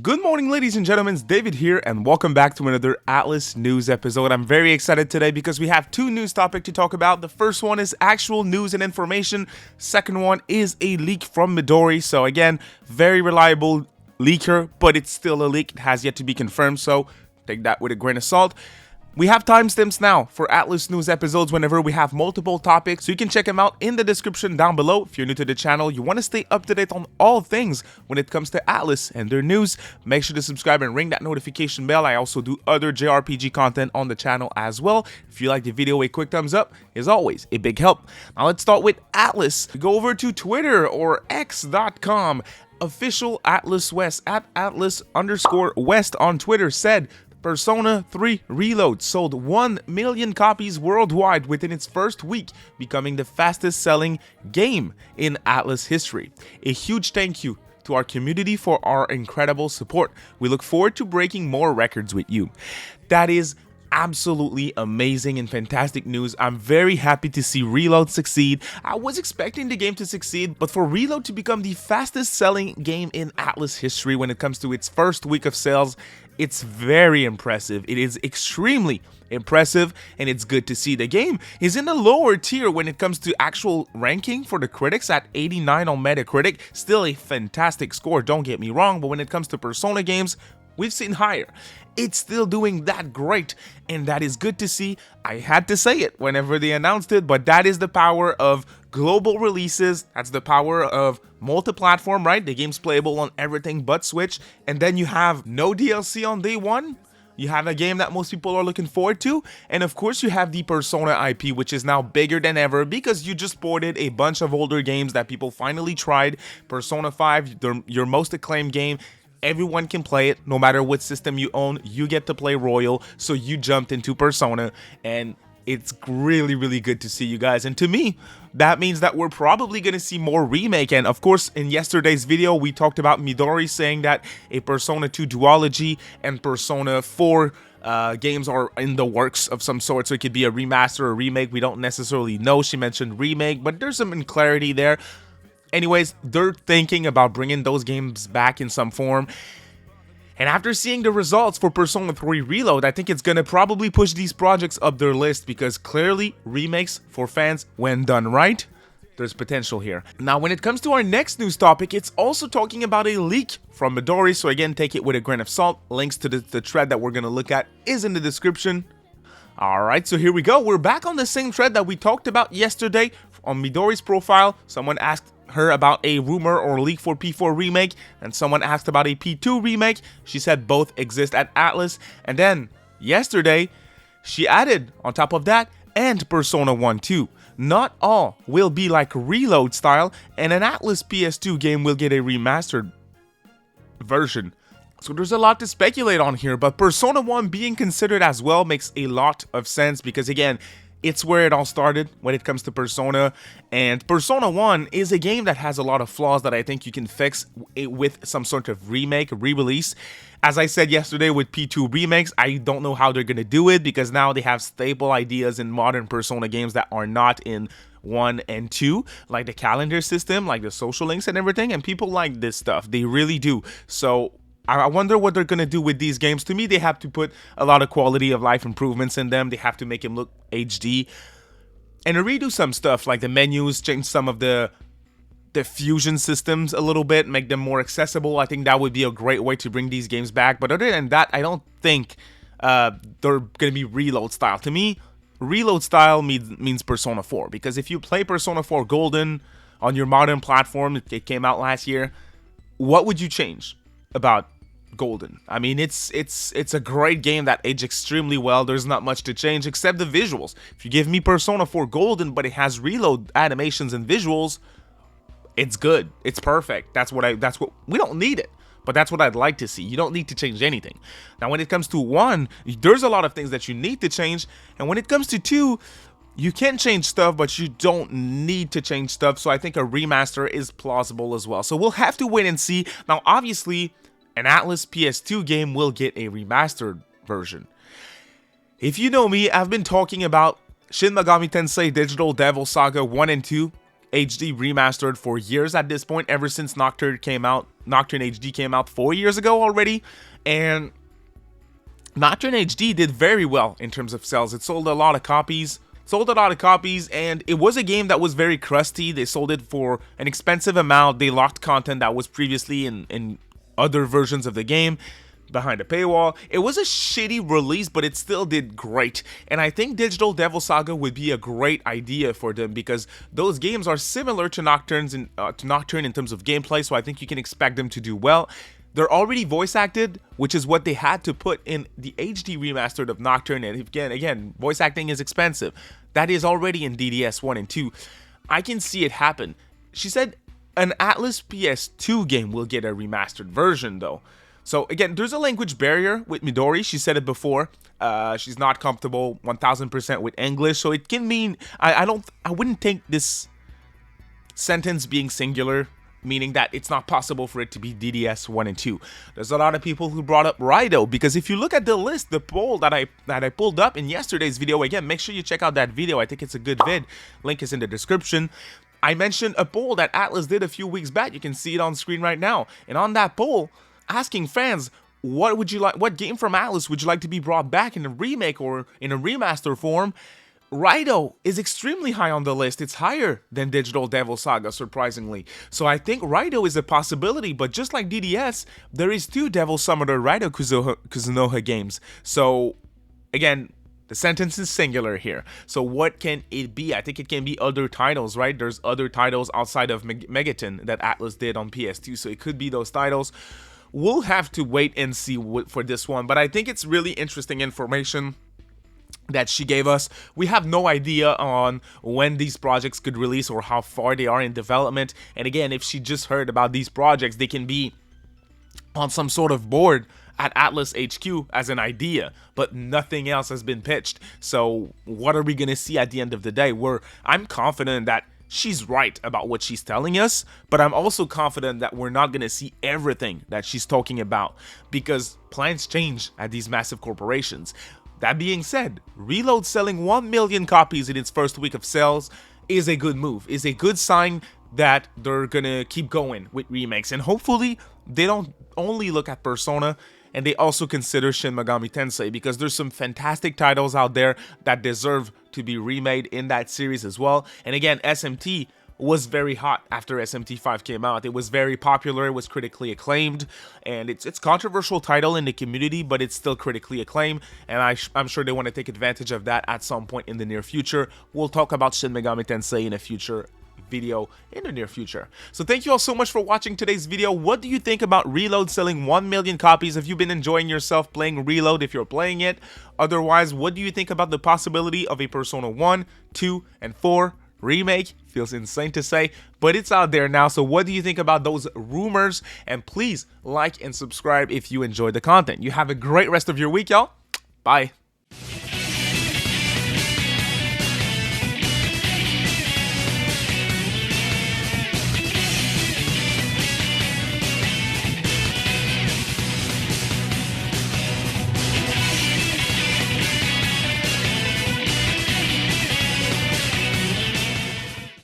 Good morning, ladies and gentlemen, it's David here, and welcome back to another ATLUS news episode. I'm very excited today because we have two news topics to talk about. The first one is actual news and information. Second one is a leak from Midori. So again, very reliable leaker, but it's still a leak. It has yet to be confirmed, so take that with a grain of salt. We have timestamps now for ATLUS news episodes whenever we have multiple topics, so you can check them out in the description down below. If you're new to the channel, you want to stay up to date on all things when it comes to ATLUS and their news, make sure to subscribe and ring that notification bell. I also do other JRPG content on the channel as well. If you like the video, a quick thumbs up is always a big help. Now let's start with ATLUS. Go over to Twitter or X.com. Official ATLUS West at ATLUS_West on Twitter said, Persona 3 Reload sold 1 million copies worldwide within its first week, becoming the fastest selling game in ATLUS history. A huge thank you to our community for our incredible support. We look forward to breaking more records with you. That is absolutely amazing and fantastic news. I'm very happy to see Reload succeed. I was expecting the game to succeed, but for Reload to become the fastest selling game in ATLUS history when it comes to its first week of sales, it's very impressive. It is extremely impressive, and it's good to see. The game is in the lower tier when it comes to actual ranking for the critics at 89 on Metacritic. Still a fantastic score, don't get me wrong, but when it comes to Persona games, we've seen higher. It's still doing that great, and that is good to see. I had to say it whenever they announced it, but that is the power of global releases. That's the power of multi-platform, right? The game's playable on everything but Switch, and then you have no DLC on day one. You have a game that most people are looking forward to, and of course you have the Persona IP, which is now bigger than ever because you just ported a bunch of older games that people finally tried. Persona 5, your most acclaimed game. Everyone can play it, no matter what system you own. You get to play Royal, so you jumped into Persona, and it's really, really good to see you guys. And to me, that means that we're probably going to see more Remake. And of course, in yesterday's video, we talked about Midori saying that a Persona 2 duology and Persona 4 games are in the works of some sort, so it could be a remaster or remake. We don't necessarily know. She mentioned remake, but there's some clarity there. Anyways, they're thinking about bringing those games back in some form. And after seeing the results for Persona 3 Reload, I think it's going to probably push these projects up their list because clearly remakes for fans, when done right, there's potential here. Now, when it comes to our next news topic, it's also talking about a leak from Midori. So again, take it with a grain of salt. Links to the thread that we're going to look at is in the description. Alright, so here we go. We're back on the same thread that we talked about yesterday on Midori's profile. Someone asked her about a rumor or leak for P4 Remake, and someone asked about a P2 Remake. She said both exist at ATLUS, and then yesterday she added on top of that, and Persona 1 too. Not all will be like Reload style, and an ATLUS PS2 game will get a remastered version. So there's a lot to speculate on here, but Persona 1 being considered as well makes a lot of sense because again, it's where it all started when it comes to Persona, and Persona 1 is a game that has a lot of flaws that I think you can fix with some sort of remake, re-release. As I said yesterday with P2 remakes, I don't know how they're going to do it because now they have staple ideas in modern Persona games that are not in 1 and 2, like the calendar system, like the social links and everything, and people like this stuff. They really do. So I wonder what they're going to do with these games. To me, they have to put a lot of quality of life improvements in them. They have to make them look HD and redo some stuff like the menus, change some of the fusion systems a little bit, make them more accessible. I think that would be a great way to bring these games back. But other than that, I don't think they're going to be Reload style. To me, Reload style means Persona 4, because if you play Persona 4 Golden on your modern platform, it came out last year, what would you change about Golden? I mean, it's a great game that aged extremely well. There's not much to change except the visuals. If you give me Persona 4 Golden, but it has Reload animations and visuals, it's good. It's perfect. That's what we don't need it, but that's what I'd like to see. You don't need to change anything. Now, when it comes to 1, there's a lot of things that you need to change, and when it comes to 2, you can change stuff, but you don't need to change stuff. So I think a remaster is plausible as well. So we'll have to wait and see. Now, obviously, an ATLUS PS2 game will get a remastered version. If you know me, I've been talking about Shin Megami Tensei Digital Devil Saga 1 and 2 HD remastered for years at this point, ever since Nocturne came out. Nocturne HD came out 4 years ago already, and Nocturne HD did very well in terms of sales. It sold a lot of copies. And it was a game that was very crusty. They sold it for an expensive amount. They locked content that was previously in other versions of the game behind a paywall. It was a shitty release, but it still did great. And I think Digital Devil Saga would be a great idea for them, because those games are similar to Nocturne in terms of gameplay, so I think you can expect them to do well. They're already voice acted, which is what they had to put in the HD remastered of Nocturne. And again, voice acting is expensive. That is already in DDS 1 and 2. I can see it happen. She said an ATLUS PS2 game will get a remastered version though. So again, there's a language barrier with Midori. She said it before. She's not comfortable 1000% with English, so it can mean I wouldn't take this sentence being singular, meaning that it's not possible for it to be DDS 1 and 2. There's a lot of people who brought up Raito, because if you look at the list, the poll that I pulled up in yesterday's video, again, make sure you check out that video. I think it's a good vid. Link is in the description. I mentioned a poll that ATLUS did a few weeks back. You can see it on screen right now. And on that poll, asking fans, what game from ATLUS would you like to be brought back in a remake or in a remaster form? Raito is extremely high on the list. It's higher than Digital Devil Saga, surprisingly. So I think Raito is a possibility, but just like DDS, there is 2 Devil Summoner Raito Kuzunoha games. So again, the sentence is singular here. So what can it be? I think it can be other titles, right? There's other titles outside of Megaton that ATLUS did on PS2, so it could be those titles. We'll have to wait and see for this one, but I think it's really interesting information that she gave us. We have no idea on when these projects could release or how far they are in development. And again, if she just heard about these projects, they can be on some sort of board at ATLUS HQ as an idea, but nothing else has been pitched. So what are we gonna see at the end of the day? I'm confident that she's right about what she's telling us, but I'm also confident that we're not gonna see everything that she's talking about, because plans change at these massive corporations. That being said, Reload selling 1 million copies in its first week of sales is a good move, is a good sign that they're gonna keep going with remakes, and hopefully they don't only look at Persona, and they also consider Shin Megami Tensei, because there's some fantastic titles out there that deserve to be remade in that series as well. And again, SMT was very hot after SMT5 came out. It was very popular, it was critically acclaimed, and it's controversial title in the community, but it's still critically acclaimed, and I'm sure they want to take advantage of that at some point in the near future. We'll talk about Shin Megami Tensei in a future video in the near future. So thank you all so much for watching today's video. What do you think about Reload selling 1 million copies? Have you been enjoying yourself playing Reload if you're playing it? Otherwise, what do you think about the possibility of a Persona 1, 2, and 4 remake? Feels insane to say, but it's out there now. So what do you think about those rumors? And please like and subscribe if you enjoyed the content. You have a great rest of your week, y'all. Bye.